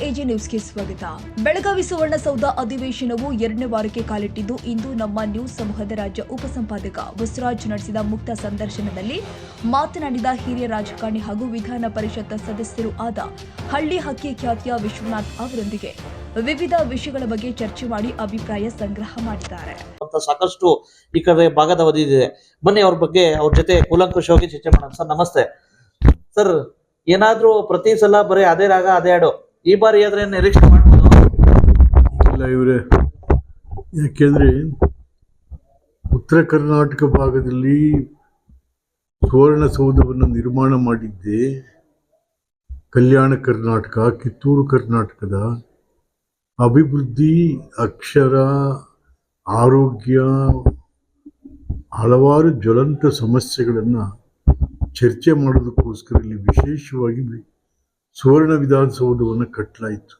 AG ನ್ಯೂಸ್ಗೆ ಸ್ವಾಗತ. ಬೆಳಗಾವಿ ಸುವರ್ಣಸೌಧ ಅಧಿವೇಶನವು 2ನೇ ವಾರಕ್ಕೆ ಕಾಲಿಟ್ಟಿದ್ದು, ಇಂದು ನಮ್ಮ ನ್ಯೂಸ್ ಸಮೂಹದ ರಾಜ್ಯ ಉಪಸಂಪಾದಕ ಬಸವರಾಜ್ ನಡೆಸಿದ ಮುಕ್ತ ಸಂದರ್ಶನದಲ್ಲಿ ಮಾತನಾಡಿದ ಹಿರಿಯ ರಾಜಕಾರಣಿ ಹಾಗೂ ವಿಧಾನ ಪರಿಷತ್ ಸದಸ್ಯರು ಆದ ಹಳ್ಳಿ ಹಕ್ಕಿ ಖ್ಯಾತಿಯ ವಿಶ್ವನಾಥ್ ಅವರೊಂದಿಗೆ ವಿವಿಧ ವಿಷಯಗಳ ಬಗ್ಗೆ ಚರ್ಚೆ ಮಾಡಿ ಅಭಿಪ್ರಾಯ ಸಂಗ್ರಹ ಮಾಡಿದ್ದಾರೆ. ಸಾಕಷ್ಟು ಈ ಕಡೆ ಭಾಗದ ಅವಧಿದೆ. ಬನ್ನಿ ಅವ್ರ ಬಗ್ಗೆ ಅವ್ರ ಜೊತೆ ಕೂಲಂಕುಷವಾಗಿ ಚರ್ಚೆ ಮಾಡೋಣ. ಸರ್ ನಮಸ್ತೆ. ಸರ್, ಏನಾದ್ರೂ ಪ್ರತಿ ಸಲ ಬರೀ ಅದೇ ರಾಗ ಅದೇ ಹಾಡು, ಈ ಬಾರಿ ಆದ್ರೆ ನಿರೀಕ್ಷೆ ಮಾಡ್ಬೋದು? ಇಲ್ಲ ಇವರೇ, ಯಾಕೆಂದ್ರೆ ಉತ್ತರ ಕರ್ನಾಟಕ ಭಾಗದಲ್ಲಿ ಸುವರ್ಣಸೌಧವನ್ನು ನಿರ್ಮಾಣ ಮಾಡಿದ್ದೆ ಕಲ್ಯಾಣ ಕರ್ನಾಟಕ, ಕಿತ್ತೂರು ಕರ್ನಾಟಕದ ಅಭಿವೃದ್ಧಿ, ಅಕ್ಷರ, ಆರೋಗ್ಯ, ಹಲವಾರು ಜ್ವಲಂತ ಸಮಸ್ಯೆಗಳನ್ನು ಚರ್ಚೆ ಮಾಡೋದಕ್ಕೋಸ್ಕರ ಇಲ್ಲಿ ವಿಶೇಷವಾಗಿ ಸುವರ್ಣ ವಿಧಾನಸೌಧವನ್ನು ಕಟ್ಟಲಾಯಿತು.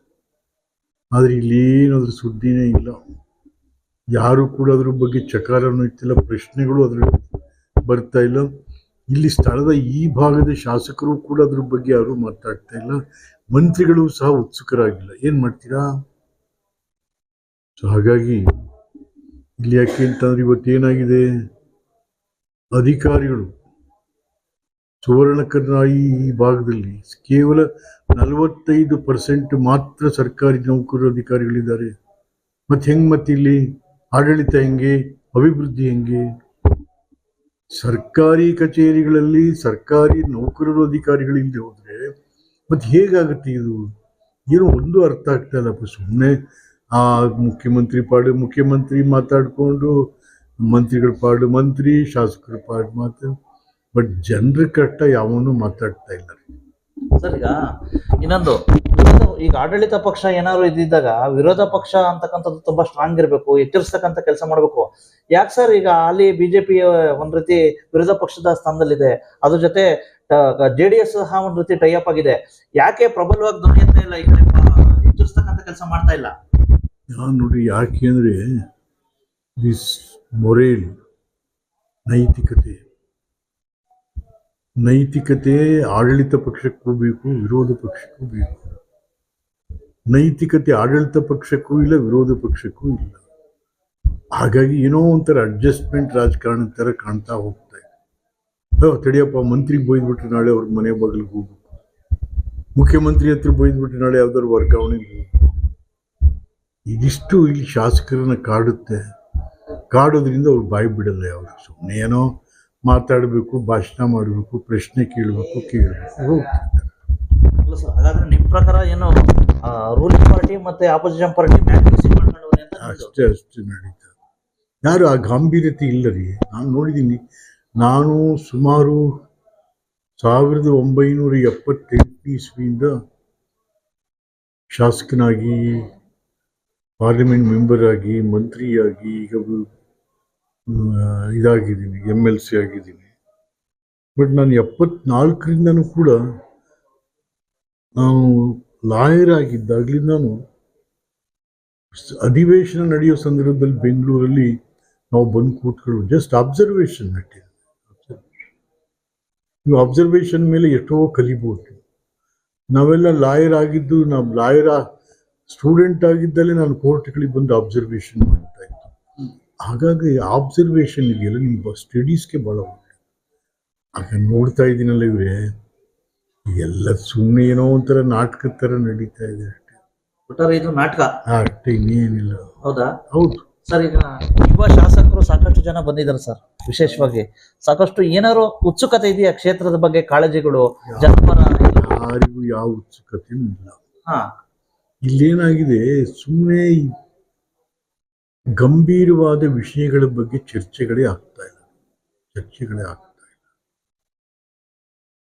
ಆದರೆ ಇಲ್ಲೇನಾದ್ರೂ ಸುದ್ದಿನೇ ಇಲ್ಲ. ಯಾರು ಕೂಡ ಅದ್ರ ಬಗ್ಗೆ ಚಕಾರನೂ ಇತ್ತಿಲ್ಲ, ಪ್ರಶ್ನೆಗಳು ಅದ್ರ ಬರ್ತಾ ಇಲ್ಲ. ಇಲ್ಲಿ ಸ್ಥಳದ ಈ ಭಾಗದ ಶಾಸಕರು ಕೂಡ ಅದ್ರ ಬಗ್ಗೆ ಯಾರು ಮಾತಾಡ್ತಾ ಇಲ್ಲ. ಮಂತ್ರಿಗಳು ಸಹ ಉತ್ಸುಕರಾಗಿಲ್ಲ. ಏನು ಮಾಡ್ತೀರಾ? ಸೊ ಹಾಗಾಗಿ ಇಲ್ಲಿ ಯಾಕೆ ಅಂತಂದ್ರೆ ಇವತ್ತೇನಾಗಿದೆ, ಅಧಿಕಾರಿಗಳು ಸುವರ್ಣ ಕರ್ನಾಟಕ ಈ ಭಾಗದಲ್ಲಿ ಕೇವಲ 45% ಮಾತ್ರ ಸರ್ಕಾರಿ ನೌಕರರು ಅಧಿಕಾರಿಗಳಿದ್ದಾರೆ. ಮತ್ತೆ ಇಲ್ಲಿ ಆಡಳಿತ ಹೆಂಗೆ, ಅಭಿವೃದ್ಧಿ ಹೆಂಗೆ? ಸರ್ಕಾರಿ ಕಚೇರಿಗಳಲ್ಲಿ ಸರ್ಕಾರಿ ನೌಕರರು ಅಧಿಕಾರಿಗಳಿಲ್ಲದೆ ಹೋದ್ರೆ ಮತ್ತೆ ಹೇಗಾಗುತ್ತೆ ಇದು? ಏನೋ ಒಂದು ಅರ್ಥ ಆಗ್ತಾ ಇಲ್ಲಪ್ಪ. ಸುಮ್ಮನೆ ಆ ಮುಖ್ಯಮಂತ್ರಿ ಮಾತಾಡಿಕೊಂಡು, ಮಂತ್ರಿಗಳ ಪಾಡು ಮಂತ್ರಿ, ಶಾಸಕರ ಪಾಡು ಮಾತು, ಬಟ್ ಜನರ ಕಷ್ಟ ಯಾವನು ಮಾತಾಡ್ತಾ ಇಲ್ಲ. ಸರ್, ಈಗ ಇನ್ನೊಂದು, ಈಗ ಆಡಳಿತ ಪಕ್ಷ ಏನಾದ್ರು ಇದ್ದಿದ್ದಾಗ ವಿರೋಧ ಪಕ್ಷ ಅಂತಕ್ಕಂಥದ್ದು ತುಂಬಾ ಸ್ಟ್ರಾಂಗ್ ಇರಬೇಕು, ಎಚ್ಚರಿಸ್ತಕ್ಕಂಥ ಕೆಲಸ ಮಾಡಬೇಕು. ಯಾಕೆ ಸರ್ ಈಗ ಅಲ್ಲಿ ಬಿಜೆಪಿ ಒಂದ್ ರೀತಿ ವಿರೋಧ ಪಕ್ಷದ ಸ್ಥಾನದಲ್ಲಿದೆ, ಅದ್ರ ಜೊತೆ JDS ಸಹ ಒಂದ್ ರೀತಿ ಟೈಅಪ್ ಆಗಿದೆ. ಯಾಕೆ ಪ್ರಬಲವಾಗಿ ಧ್ವನಿ ಅಂತ ಇಲ್ಲ, ಈ ಎಚ್ಚರಿಸ್ತಕ್ಕಂಥ ಕೆಲಸ ಮಾಡ್ತಾ ಇಲ್ಲ? ನಾನು ನೋಡಿ, ಯಾಕೆ ಅಂದ್ರೆ ದಿಸ್ ಮೊರೇಲ್, ನೈತಿಕತೆ ಆಡಳಿತ ಪಕ್ಷಕ್ಕೂ ಬೇಕು, ವಿರೋಧ ಪಕ್ಷಕ್ಕೂ ಬೇಕು. ನೈತಿಕತೆ ಆಡಳಿತ ಪಕ್ಷಕ್ಕೂ ಇಲ್ಲ, ವಿರೋಧ ಪಕ್ಷಕ್ಕೂ ಇಲ್ಲ. ಹಾಗಾಗಿ ಏನೋ ಒಂಥರ ಅಡ್ಜಸ್ಟ್ಮೆಂಟ್ ರಾಜಕಾರಣ ಥರ ಕಾಣ್ತಾ ಹೋಗ್ತಾ ಇದೆ. ತಡಿಯಪ್ಪ, ಮಂತ್ರಿಗೆ ಬೈದ್ಬಿಟ್ರೆ ನಾಳೆ ಅವ್ರ ಮನೆ ಬಾಗಿಲಿಗೆ ಹೋಗ್ಬೇಕು, ಮುಖ್ಯಮಂತ್ರಿ ಹತ್ರ ಬೈದ್ಬಿಟ್ರೆ ನಾಳೆ ಯಾವ್ದಾದ್ರು ವರ್ಗಾವಣೆಗೆ ಹೋಗ್ಬೇಕು. ಇದಿಷ್ಟು ಇಲ್ಲಿ ಶಾಸಕರನ್ನ ಕಾಡೋದ್ರಿಂದ ಅವ್ರು ಬಾಯಿ ಬಿಡಲ್ಲ. ಯಾವುದು ಸುಮ್ಮನೆ ಏನೋ ಮಾತಾಡಬೇಕು, ಭಾಷಣ ಮಾಡಬೇಕು, ಪ್ರಶ್ನೆ ಕೇಳಬೇಕು ಹೋಗ್ತಿರ್ತಾರೆ. ಹಾಗಾದ್ರೆ ನಿಮ್ ಪ್ರಕಾರ ಏನು ರೂಲಿಂಗ್ ಪಾರ್ಟಿ ಮತ್ತೆ ಆಪೋಸಿಷನ್ ಪಾರ್ಟಿ ಅಷ್ಟೇ ನಡೀತದೆ. ಯಾರು ಆ ಗಾಂಭೀರ್ಯತೆ ಇಲ್ಲ ರೀ. ನಾನು ನೋಡಿದ್ದೀನಿ. ನಾನು ಸುಮಾರು 1978 ಇಸ್ವಿಯಿಂದ ಶಾಸಕನಾಗಿ, ಪಾರ್ಲಿಮೆಂಟ್ ಮೆಂಬರ್ ಆಗಿ, ಮಂತ್ರಿಯಾಗಿ, ಈಗ ಇದಾಗಿದ್ದೀನಿ, MLC ಆಗಿದ್ದೀನಿ. ಬಟ್ ನಾನು 74ರಿಂದನೂ ಕೂಡ ನಾನು ಲಾಯರ್ ಆಗಿದ್ದಾಗಲಿ ನಾನು ಅಧಿವೇಶನ ನಡೆಯೋ ಸಂದರ್ಭದಲ್ಲಿ ಬೆಂಗಳೂರಲ್ಲಿ ನಾವು ಬಂದು ಕೂತ್ಕೊಳ್ಳೋ ಜಸ್ಟ್ ಅಬ್ಸರ್ವೇಷನ್ ನೀವು ಅಬ್ಸರ್ವೇಷನ್ ಮೇಲೆ ಎಷ್ಟೋ ಕಲಿಬೋದು. ನಾವೆಲ್ಲ ಲಾಯರ್ ಆಗಿದ್ದು, ನಾವು ಲಾಯರ್ ಸ್ಟೂಡೆಂಟ್ ಆಗಿದ್ದಲ್ಲೇ ನಾನು ಕೋರ್ಟ್ಗಳಿಗೆ ಬಂದು ಅಬ್ಸರ್ವೇಷನ್ ಮಾಡ್ತಾ ಇತ್ತು. ಹಾಗಾಗಿ ಅಬ್ಸರ್ವೇಷನ್ ಇದೆಯಲ್ಲ, ನಿಮ್ಮ ಸ್ಟಡೀಸ್ಗೆ ಭಾಳ ಒಳ್ಳೆ. ಆಗ ನೋಡ್ತಾ ಇದ್ದೀನಲ್ಲ ಇವರೇ, ಎಲ್ಲ ಸುಮ್ಮನೆ ಏನೋ ಒಂಥರ ನಾಟಕದ ಥರ ನಡೀತಾ ಇದೆ ಅಷ್ಟೇ. ಇದು ನಾಟಕ ಅಷ್ಟೇ, ಇನ್ನೇನಿಲ್ಲ. ಹೌದಾ? ಹೌದು ಸರ್, ಈಗ ಯುವ ಶಾಸಕರು ಸಾಕಷ್ಟು ಜನ ಬಂದಿದ್ದಾರೆ ಸರ್. ವಿಶೇಷವಾಗಿ ಸಾಕಷ್ಟು ಏನಾದ್ರು ಉತ್ಸುಕತೆ ಇದೆಯಾ ಕ್ಷೇತ್ರದ ಬಗ್ಗೆ? ಕಾಳಜಿಗಳು, ಜನಪರ ಯಾರಿಗೂ ಯಾವ ಉತ್ಸುಕತೆಯೂ ಇಲ್ಲ. ಇಲ್ಲೇನಾಗಿದೆ, ಸುಮ್ಮನೆ ಗಂಭೀರವಾದ ವಿಷಯಗಳ ಬಗ್ಗೆ ಚರ್ಚೆಗಳೇ ಆಗ್ತಾ ಇಲ್ಲ.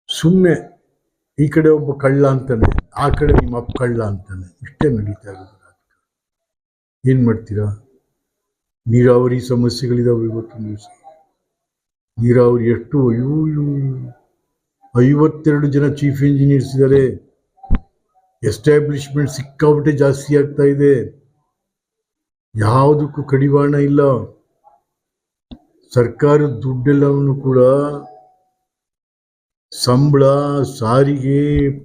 ಸುಮ್ಮನೆ ಈ ಕಡೆ ಒಬ್ಬ ಕಳ್ಳ ಅಂತಾನೆ, ಆ ಕಡೆ ನಿಮ್ಮ ಅಪ್ಪ ಕಳ್ಳ ಅಂತಾನೆ, ಇಷ್ಟೇ ನಡೀತಾ ಇರೋದು. ಏನ್ ಮಾಡ್ತೀರಾ? ನೀರಾವರಿ ಸಮಸ್ಯೆಗಳಿದಾವೆ. ಇವತ್ತು ನೀರಾವರಿ ಎಷ್ಟು 52 ಜನ ಚೀಫ್ ಇಂಜಿನಿಯರ್ಸ್ ಇದ್ದಾರೆ. ಎಸ್ಟಾಬ್ಲಿಷ್ಮೆಂಟ್ ಸಿಕ್ಕಾಪಟ್ಟೆ ಜಾಸ್ತಿ ಆಗ್ತಾ ಇದೆ. ಯಾವುದಕ್ಕೂ ಕಡಿವಾಣ ಇಲ್ಲ. ಸರ್ಕಾರದ ದುಡ್ಡೆಲ್ಲವನ್ನು ಕೂಡ ಸಂಬಳ, ಸಾರಿಗೆ,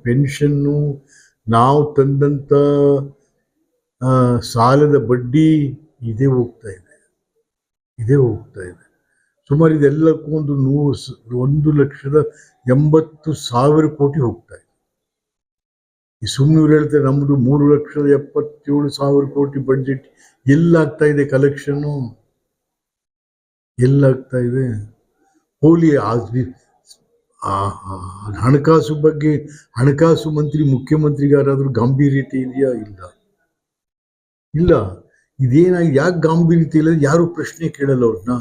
ಪೆನ್ಷನ್ನು, ನಾವು ತಂದಂಥ ಸಾಲದ ಬಡ್ಡಿ ಇದೇ ಹೋಗ್ತಾ ಇದೆ. ಸುಮಾರು ಇದೆಲ್ಲಕ್ಕೂ ಒಂದು 1,80,000 ಕೋಟಿ ಹೋಗ್ತಾ ಇದೆ. ಈ ಸುಮ್ಮನೆ ಹೇಳ್ತಾರೆ ನಮ್ಮದು 3,77,000 ಕೋಟಿ ಬಡ್ಜೆಟ್. ಎಲ್ಲಾಗ್ತಾ ಇದೆ ಕಲೆಕ್ಷನ್ನು? ಎಲ್ಲಾಗ್ತಾ ಇದೆ? ಹೋಲಿ ಹಣಕಾಸು ಬಗ್ಗೆ ಹಣಕಾಸು ಮಂತ್ರಿ ಮುಖ್ಯಮಂತ್ರಿಗಾರಾದ್ರೂ ಗಾಂಭೀರ್ಯತೆ ಇದೆಯಾ? ಇಲ್ಲ. ಇದೇನಾಗಿ ಯಾಕೆ ಗಾಂಭೀರ್ಯತೆ ಇಲ್ಲ? ಯಾರು ಪ್ರಶ್ನೆ ಕೇಳಲ್ಲ ಅವ್ರನ್ನ.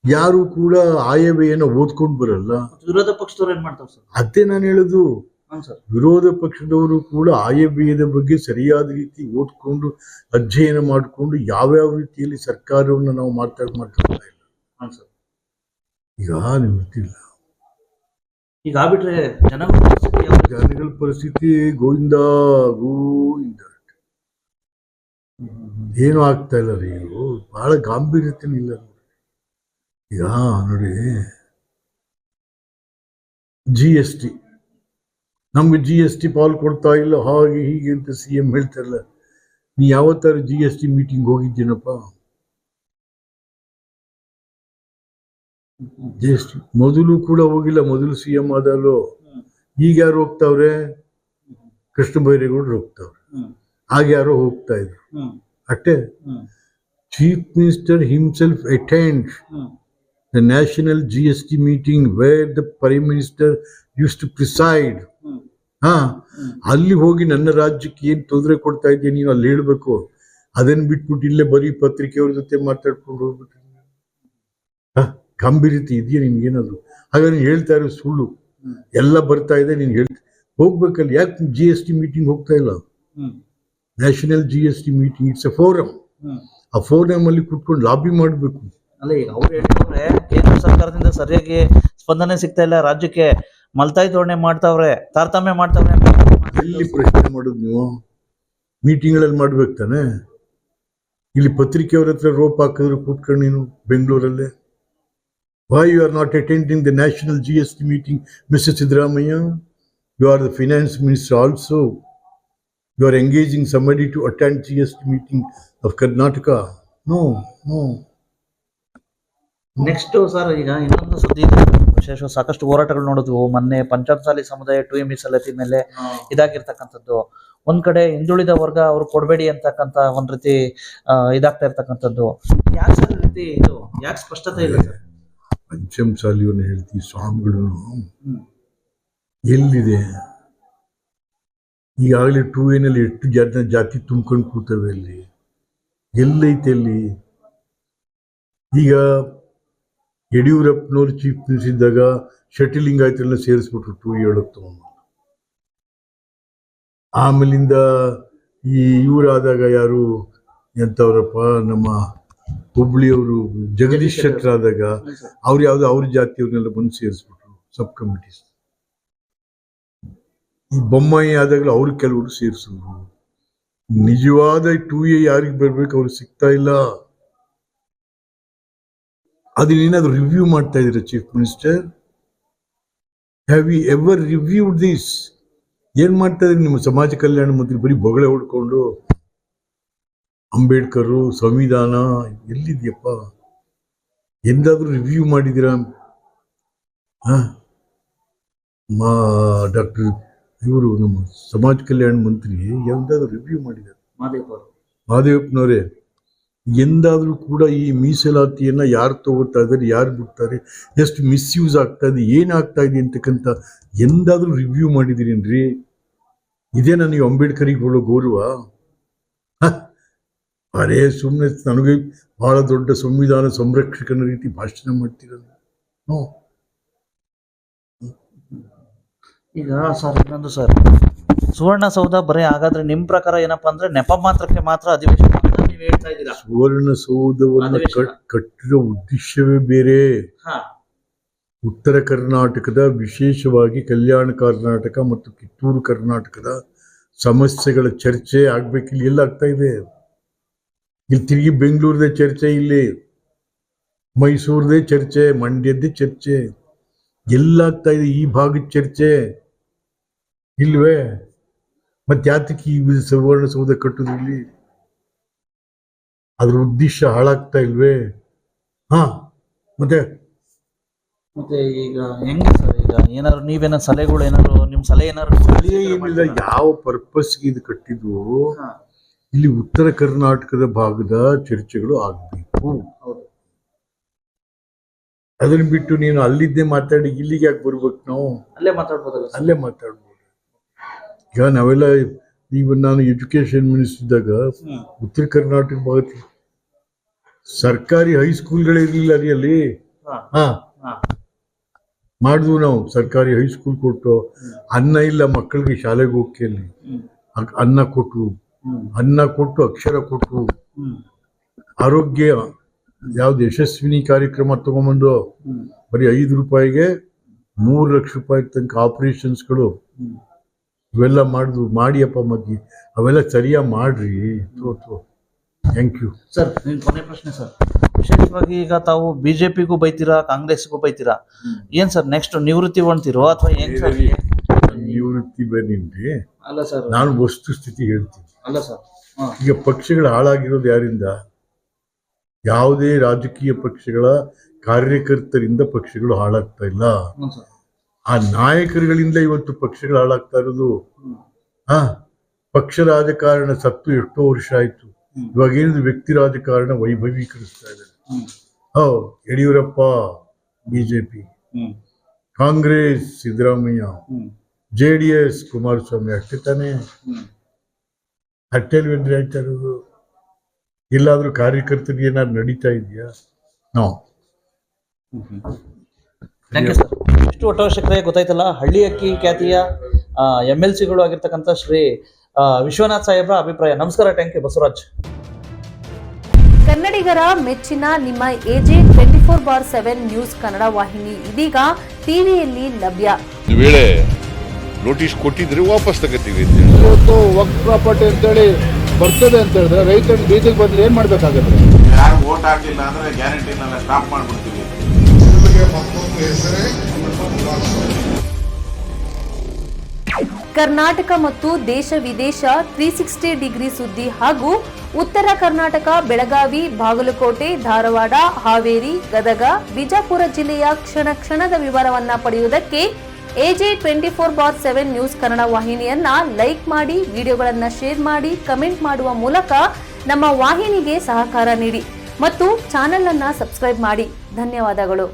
ಯಾರು ಕೂಡ ಆಯವ್ಯಯನ ಓದ್ಕೊಂಡು ಬರಲ್ಲ. ವಿರೋಧ ಪಕ್ಷದವ್ರು ಏನ್ ಮಾಡ್ತಾರೆ ಸರ್? ಅದೇ ನಾನು ಹೇಳುದು. ವಿರೋಧ ಪಕ್ಷದವರು ಕೂಡ ಆಯವ್ಯಯದ ಬಗ್ಗೆ ಸರಿಯಾದ ರೀತಿ ಓದ್ಕೊಂಡು ಅಧ್ಯಯನ ಮಾಡಿಕೊಂಡು ಯಾವ್ಯಾವ ರೀತಿಯಲ್ಲಿ ಸರ್ಕಾರವನ್ನು ನಾವು ಮಾತಾಡ್ತಾ ಇಲ್ಲ. ಈಗ ನೀವು ಗೊತ್ತಿಲ್ಲ. ಈಗ ಆಗ್ಬಿಟ್ರೆ ಜನಗಳ ಪರಿಸ್ಥಿತಿ ಗೋವಿಂದ ಏನು ಆಗ್ತಾ ಇಲ್ಲ ರೀ. ಬಹಳ ಗಾಂಭೀರ್ಯತೆ ಇಲ್ಲ. ಈಗ ನೋಡಿ, GST ನಮ್ಗೆ GST ಪಾಲ್ ಕೊಡ್ತಾ ಇಲ್ಲ, ಹಾಗೆ ಹೀಗೆ ಅಂತ CM ಹೇಳ್ತಾರಲ್ಲ. ನೀ ಯಾವತ್ತಾರು GST ಮೀಟಿಂಗ್ ಹೋಗಿದ್ದೀನಪ್ಪ? GST ಮೊದಲು ಕೂಡ ಹೋಗಿಲ್ಲ. ಮೊದಲು CM ಆದಲ್ಲೋ. ಈಗ ಯಾರು ಹೋಗ್ತಾವ್ರೆ? ಕೃಷ್ಣ ಬೈರೇಗೌಡರು ಹೋಗ್ತಾವ್ರೆ. ಹಾಗೆ ಯಾರೋ ಹೋಗ್ತಾ ಇದ್ರು ಅಷ್ಟೇ. Chief minister himself attend the national GST meeting where the prime minister used to preside. ಅಲ್ಲಿ ಹೋಗಿ ನನ್ನ ರಾಜ್ಯಕ್ಕೆ ಏನ್ ತೊಂದರೆ ಕೊಡ್ತಾ ಇದ್ದೀಯ ನೀನು ಅಲ್ಲಿ ಹೇಳ್ಬೇಕು. ಅದನ್ನ ಬಿಟ್ಬಿಟ್ಟು ಇಲ್ಲೇ ಬರೀ ಪತ್ರಿಕೆಯವ್ರ ಜೊತೆ ಮಾತಾಡ್ಕೊಂಡು ಹೋಗ್ಬಿಟ್ಟು ಗಾಂಭೀರ್ಯತೆ ಇದೆಯಾ ನಿನ್ಗೇನಾದ್ರು? ಹಾಗಾದ್ರೆ ನೀನು ಹೇಳ್ತಾ ಇರೋ ಸುಳ್ಳು. ಎಲ್ಲ ಬರ್ತಾ ಇದೆ, ನೀನು ಹೋಗ್ಬೇಕಲ್ಲ. ಯಾಕೆ GST ಮೀಟಿಂಗ್ ಹೋಗ್ತಾ ಇಲ್ಲ? National GST meeting it's A forum. ಆ ಫೋರಮ್ ಅಲ್ಲಿ ಕುತ್ಕೊಂಡು ಲಾಬಿ ಮಾಡಬೇಕು. ಅಲ್ಲ, ಈಗ ಅವ್ರು ಹೇಳ್ತವ್ರೆ ಕೇಂದ್ರ ಸರ್ಕಾರದಿಂದ ಸರಿಯಾಗಿ ಸ್ಪಂದನೆ ಸಿಗ್ತಾ ಇಲ್ಲ, ರಾಜ್ಯಕ್ಕೆ ಮಲ್ತಾಯಿ ಧೋರಣೆ ಮಾಡ್ತಾವ್ರೆ, ತಾರತಮ್ಯ ಮಾಡ್ತಾವ್ರೆ. ಎಲ್ಲಿ ಪ್ರಶ್ನೆ ಮಾಡೋದು ನೀವು? ಮೀಟಿಂಗ್ಗಳಲ್ಲಿ ಮಾಡ್ಬೇಕು ತಾನೆ. ಇಲ್ಲಿ ಪತ್ರಿಕೆಯವ್ರ ಹತ್ರ ರೋಪ್ ಹಾಕಿದ್ರು ಕೂತ್ಕೊಂಡು ನೀನು ಬೆಂಗಳೂರಲ್ಲೇ. Why you are not attending the national GST meeting, Mr. Siddaramaiah? You are the finance minister also. You are engaging somebody to attend GST meeting of Karnataka. No. Next sir, ಈಗ ಇನ್ನೊಂದು ಸುದ್ದಿ ವಿಶೇಷ. ಸಾಕಷ್ಟು ಹೋರಾಟಗಳು ನೋಡಿದ್ವು ಮೊನ್ನೆ. ಪಂಚಮಸಾಲಿ ಸಮುದಾಯ 2A ಮೀಸಲಾತಿ ಮೇಲೆ ಇದಾಗಿರ್ತಕ್ಕಂಥದ್ದು. ಒಂದ್ ಕಡೆ ಹಿಂದುಳಿದ ವರ್ಗ ಅವ್ರು ಕೊಡಬೇಡಿ ಅಂತಕ್ಕಂಥ ಒಂದ್ ರೀತಿ ಇದಾಗ್ತಾ ಇರ್ತಕ್ಕಂಥದ್ದು. ಯಾಕೆ ಸರ್ ರೀತಿ ಇದು? ಯಾಕೆ ಸ್ಪಷ್ಟತೆ ಇಲ್ಲ ಸರ್? ಪಂಚಮಸಾಲಿಯನ್ನು ಹೇಳ್ತೀವಿ, ಸ್ವಾಮಿಗಳು ಎಲ್ಲಿದೆ? ಈಗಾಗಲೇ 2A ನಲ್ಲಿ ಎಷ್ಟು ಜಾತಿ ತುಂಬ್ಕೊಂಡು ಕೂತವೆ ಅಲ್ಲಿ. ಎಲ್ಲೈತೆ ಅಲ್ಲಿ? ಈಗ ಯಡಿಯೂರಪ್ಪನವ್ರು ಚೀಫ್ ಮಿನಿಸ್ಟರ್ ಇದ್ದಾಗ ಶೆಟ್ಟಿಲಿಂಗಾಯತರೆಲ್ಲ ಸೇರಿಸ್ಬಿಟ್ರು 2A ಒಳಗೆ ತಗೊಂಡು. ಆಮೇಲಿಂದ ಇವರಾದಾಗ ಯಾರು ಎಂತವ್ರಪ್ಪ, ನಮ್ಮ ಹುಬ್ಳಿಯವರು ಜಗದೀಶ್ ಶೆಟ್ಟರ್ ಆದಾಗ ಅವ್ರು ಯಾವ್ದು ಅವ್ರ ಜಾತಿಯವ್ರನ್ನೆಲ್ಲ ಬಂದು ಸೇರಿಸ್ಬಿಟ್ರು ಸಬ್ ಕಮಿಟೀಸ್. ಈ ಬೊಮ್ಮಾಯಿ ಆದಾಗಲೂ ಅವ್ರು ಕೆಲವರು ಸೇರಿಸಿದ್ರು. ನಿಜವಾದ 2A ಯಾರಿಗೆ ಬರ್ಬೇಕು ಅವ್ರಿಗೆ ಸಿಗ್ತಾ ಇಲ್ಲ. ಅದನ್ನೇನಾದ್ರು ರಿವ್ಯೂ ಮಾಡ್ತಾ ಇದ್ದೀರಾ chief minister? Have you ever reviewed this? ಏನ್ ಮಾಡ್ತಾ ಇದ್ರಿ ನಿಮ್ಮ ಸಮಾಜ ಕಲ್ಯಾಣ ಮಂತ್ರಿ? ಬರೀ ಬೊಗಳೆ ಹೊಡ್ಕೊಂಡು ಅಂಬೇಡ್ಕರ್ ಸಂವಿಧಾನ ಎಲ್ಲಿದ್ಯಪ್ಪ? ಎಂದಾದ್ರೂ ರಿವ್ಯೂ ಮಾಡಿದ್ದೀರಾ? ಡಾಕ್ಟರ್ ಇವರು ನಮ್ಮ ಸಮಾಜ ಕಲ್ಯಾಣ ಮಂತ್ರಿ ಎಂದಾದ್ರೂ ರಿವ್ಯೂ ಮಾಡಿದ್ದಾರೆ? ಮಾದೇವಪ್ಪನವರೇ, ಎಂದಾದ್ರೂ ಕೂಡ ಈ ಮೀಸಲಾತಿಯನ್ನ ಯಾರು ತಗೋತಾ ಇದ್ದಾರೆ, ಯಾರು ಬಿಡ್ತಾರೆ, ಎಷ್ಟು ಮಿಸ್ಯೂಸ್ ಆಗ್ತಾ ಇದೆ, ಏನಾಗ್ತಾ ಇದೆ ಅಂತಕ್ಕಂಥ ಎಂದಾದ್ರೂ ರಿವ್ಯೂ ಮಾಡಿದಿರೇನ್ರಿ? ಇದೇನಾ ನೀವು ಅಂಬೇಡ್ಕರಿಗೆ ಹೇಳೋ ಗೌರವ? ಅರೇ ಸುಮ್ಮನೆ ನನಗೆ ಬಹಳ ದೊಡ್ಡ ಸಂವಿಧಾನ ಸಂರಕ್ಷಕನ ರೀತಿ ಭಾಷಣ ಮಾಡ್ತೀರಲ್ಲ. ಈಗ ಸರ್ ಇನ್ನೊಂದು ಸರ್, ಸುವರ್ಣಸೌಧ ಬರೀ ಹಾಗಾದ್ರೆ ನಿಮ್ ಪ್ರಕಾರ ಏನಪ್ಪಾ ಅಂದ್ರೆ ನೆಪ ಮಾತ್ರಕ್ಕೆ ಮಾತ್ರ ಅಧಿವೇಶನ ಅಂತ ನೀವು ಹೇಳ್ತಾ ಇದ್ದೀರಾ? ಸುವರ್ಣಸೌಧವನ್ನು ಕಟ್ಟಿರೋ ಉದ್ದೇಶವೇ ಬೇರೆ. ಉತ್ತರ ಕರ್ನಾಟಕದ, ವಿಶೇಷವಾಗಿ ಕಲ್ಯಾಣ ಕರ್ನಾಟಕ ಮತ್ತು ಕಿತ್ತೂರು ಕರ್ನಾಟಕದ ಸಮಸ್ಯೆಗಳ ಚರ್ಚೆ ಆಗ್ಬೇಕಿಲ್ಲ. ಎಲ್ಲ ಆಗ್ತಾ ಇದೆ. ಇಲ್ಲಿ ತಿರುಗಿ ಬೆಂಗಳೂರದೇ ಚರ್ಚೆ, ಇಲ್ಲಿ ಮೈಸೂರದೇ ಚರ್ಚೆ, ಮಂಡ್ಯದ್ದೇ ಚರ್ಚೆ, ಎಲ್ಲ ಆಗ್ತಾ ಇದೆ. ಈ ಭಾಗದ ಚರ್ಚೆ ಇಲ್ವೇ? ಮತ್ತೆ ಯಾತಕ್ಕೆ ಈ ಸುವರ್ಣಸೌಧ ಕಟ್ಟುದ್ರಲ್ಲಿ ಅದ್ರ ಉದ್ದೇಶ ಹಾಳಾಗ್ತಾ ಇಲ್ವೇ? ಹಾ ಮತ್ತೆ ಮತ್ತೆ ಈಗ ಹೆಂಗೆ ಸರ್, ಈಗ ಏನಾದ್ರು ನೀವೇನೋ ಸಲಹೆಗಳು ಏನಾದ್ರು ನಿಮ್ ಸಲಹೆ ಏನಾದ್ರು ಏನಿಲ್ಲ, ಯಾವ ಪರ್ಪಸ್ಗೆ ಇದು ಕಟ್ಟಿದ್ವು? ಇಲ್ಲಿ ಉತ್ತರ ಕರ್ನಾಟಕದ ಭಾಗದ ಚರ್ಚೆಗಳು ಆಗ್ಬೇಕು. ಅದನ್ನ ಬಿಟ್ಟು ನೀನು ಅಲ್ಲಿದ್ದೇ ಮಾತಾಡಿ ಇಲ್ಲಿಗೆ ಯಾಕೆ ಬರ್ಬೇಕು? ನಾವು ಅಲ್ಲೇ ಮಾತಾಡ್ಬೋದಲ್ಲ? ಅಲ್ಲೇ ಮಾತಾಡ್ಬೋದು. ಈಗ ನಾವೆಲ್ಲ ಈಗ ನಾನು ಎಜುಕೇಶನ್ ಮಿನಿಸ್ಟರ್ ಇದ್ದಾಗ ಉತ್ತರ ಕರ್ನಾಟಕ ಭಾಗದ ಸರ್ಕಾರಿ ಹೈಸ್ಕೂಲ್ಗಳಿರ್ಲಿಲ್ಲ ರೀ ಅಲ್ಲಿ. ಹಾ ಮಾಡಿದ್ವು ನಾವು, ಸರ್ಕಾರಿ ಹೈಸ್ಕೂಲ್ ಕೊಟ್ಟು ಅನ್ನ ಇಲ್ಲ ಮಕ್ಕಳಿಗೆ ಶಾಲೆಗೆ ಹೋಗಕ್ಕೆ ಅಲ್ಲಿ ಅನ್ನ ಕೊಟ್ಟು ಅಕ್ಷರ ಕೊಟ್ಟು ಆರೋಗ್ಯ ಯಾವ್ದು ಯಶಸ್ವಿನಿ ಕಾರ್ಯಕ್ರಮ ತಗೊಂಬಂದು ಬರೀ 5 ರೂಪಾಯಿಗೆ 3 ಲಕ್ಷ ರೂಪಾಯಿ ತನಕ ಆಪರೇಷನ್ಸ್ಗಳು ಇವೆಲ್ಲ ಮಾಡಿಯಪ್ಪ ಮಗ್ಗಿ ಅವೆಲ್ಲ ಸರಿಯಾಗಿ ಮಾಡ್ರಿ. Thank you sir. ನಿಮ್ ಕೊನೆ ಪ್ರಶ್ನೆ ಸರ್, ವಿಶೇಷವಾಗಿ ಈಗ ತಾವು ಬಿಜೆಪಿಗೂ ಬೈತೀರಾ, ಕಾಂಗ್ರೆಸ್ಗೂ ಬೈತೀರಾ, ಏನ್ ಸರ್ ನೆಕ್ಸ್ಟ್ ನಿವೃತ್ತಿ ಹೊಂದ್ತಿರೋ ಅಥವಾ ಹೆಂಗ್ ಸರ್? ನಿವೃತ್ತಿ ಬೇರೇನ್ರಿ? ಅಲ್ಲ ಸರ್, ನಾನು ವಸ್ತುಸ್ಥಿತಿ ಹೇಳ್ತೀನಿ. ಅಲ್ಲ ಸರ್, ಈಗ ಪಕ್ಷಗಳು ಹಾಳಾಗಿರೋದು ಯಾರಿಂದ? ಯಾವುದೇ ರಾಜಕೀಯ ಪಕ್ಷಗಳ ಕಾರ್ಯಕರ್ತರಿಂದ ಪಕ್ಷಗಳು ಹಾಳಾಗ್ತಾ ಇಲ್ಲ, ಆ ನಾಯಕರುಗಳಿಂದ ಇವತ್ತು ಪಕ್ಷಗಳು ಹಾಳಾಗ್ತಾ ಇರೋದು. ಪಕ್ಷ ರಾಜಕಾರಣ ಸತ್ತು ಎಷ್ಟೋ ವರ್ಷ ಆಯ್ತು. ಇವಾಗ ಏನಿದೆ ವ್ಯಕ್ತಿ ರಾಜಕಾರಣ ವೈಭವೀಕರಿಸ್ತಾ ಇದ್ದಾರೆ. ಯಡಿಯೂರಪ್ಪ ಬಿಜೆಪಿ, ಕಾಂಗ್ರೆಸ್ ಸಿದ್ದರಾಮಯ್ಯ, JDS ಕುಮಾರಸ್ವಾಮಿ, ಅಷ್ಟೇ ತಾನೇ? ಅಟ್ಟೆಲ್ವೇನ್ರಿ ಆಯ್ತಾ ಇರೋದು? ಎಲ್ಲಾದ್ರೂ ಕಾರ್ಯಕರ್ತರಿಗೆ ಏನಾದ್ರು ನಡೀತಾ ಇದೆಯಾ? ನೋ. Thank you sir. ಎಷ್ಟು ಒಟ್ಟವಶ್ಯಕತೆ ಗೊತ್ತಾಯ್ತಲ್ಲ. ಹಳ್ಳಿ ಅಕ್ಕಿ ಖ್ಯಾತಿಯ MLCಗಳು ಆಗಿರ್ತಕ್ಕಂಥ ಶ್ರೀ ವಿಶ್ವನಾಥ್ ಸಾಹೇಬ್ರ ಅಭಿಪ್ರಾಯ. ನಮಸ್ಕಾರ. Thank you Basavaraj. ಕನ್ನಡಿಗರ ಮೆಚ್ಚಿನ ನಿಮ್ಮ AJ 24/7 ನ್ಯೂಸ್ ಕನ್ನಡ ವಾಹಿನಿ ಇದೀಗ ಟಿವಿಯಲ್ಲಿ ಲಭ್ಯ. ಈ ವೇಳೆ ನೋಟಿಸ್ ಕೊಟ್ಟಿದ್ರೆ ವಾಪಸ್ ತಗೋತೀವಿ. ಇವತ್ತು ವಕ್ಫ್ ಪ್ರಾಪರ್ಟಿ ಅಂತೇಳಿ ಬರ್ತದೆ ಅಂತ ಹೇಳಿದ್ರೆ ರೈತರು ಬೀದಿಗೆ ಬಂದ್ರೆ ಏನ್ ಮಾಡ್ಬೇಕಾಗತ್ತೆ? ಯಾರು ವೋಟ್ ಹಾಕಿಲ್ಲ ಅಂದ್ರೆ ಗ್ಯಾರಂಟಿನೆಲ್ಲ ಸ್ಟಾಪ್ ಮಾಡ್ಬಿಡ್ತೀವಿ. ಕರ್ನಾಟಕ ಮತ್ತು ದೇಶ ವಿದೇಶ 360 ಡಿಗ್ರಿ ಸುದ್ದಿ ಹಾಗೂ ಉತ್ತರ ಕರ್ನಾಟಕ ಬೆಳಗಾವಿ, ಬಾಗಲಕೋಟೆ, ಧಾರವಾಡ, ಹಾವೇರಿ, ಗದಗ, ಬಿಜಾಪುರ ಜಿಲ್ಲೆಯ ಕ್ಷಣ ಕ್ಷಣದ ವಿವರವನ್ನ ಪಡೆಯುವುದಕ್ಕೆ AJ 24/7 ನ್ಯೂಸ್ ಕನ್ನಡ ವಾಹಿನಿಯನ್ನ ಲೈಕ್ ಮಾಡಿ, ವಿಡಿಯೋಗಳನ್ನ ಶೇರ್ ಮಾಡಿ, ಕಮೆಂಟ್ ಮಾಡುವ ಮೂಲಕ ನಮ್ಮ ವಾಹಿನಿಗೆ ಸಹಕಾರ ನೀಡಿ ಮತ್ತು ಚಾನೆಲ್ ಅನ್ನ ಸಬ್ಸ್ಕ್ರೈಬ್ ಮಾಡಿ. ಧನ್ಯವಾದಗಳು.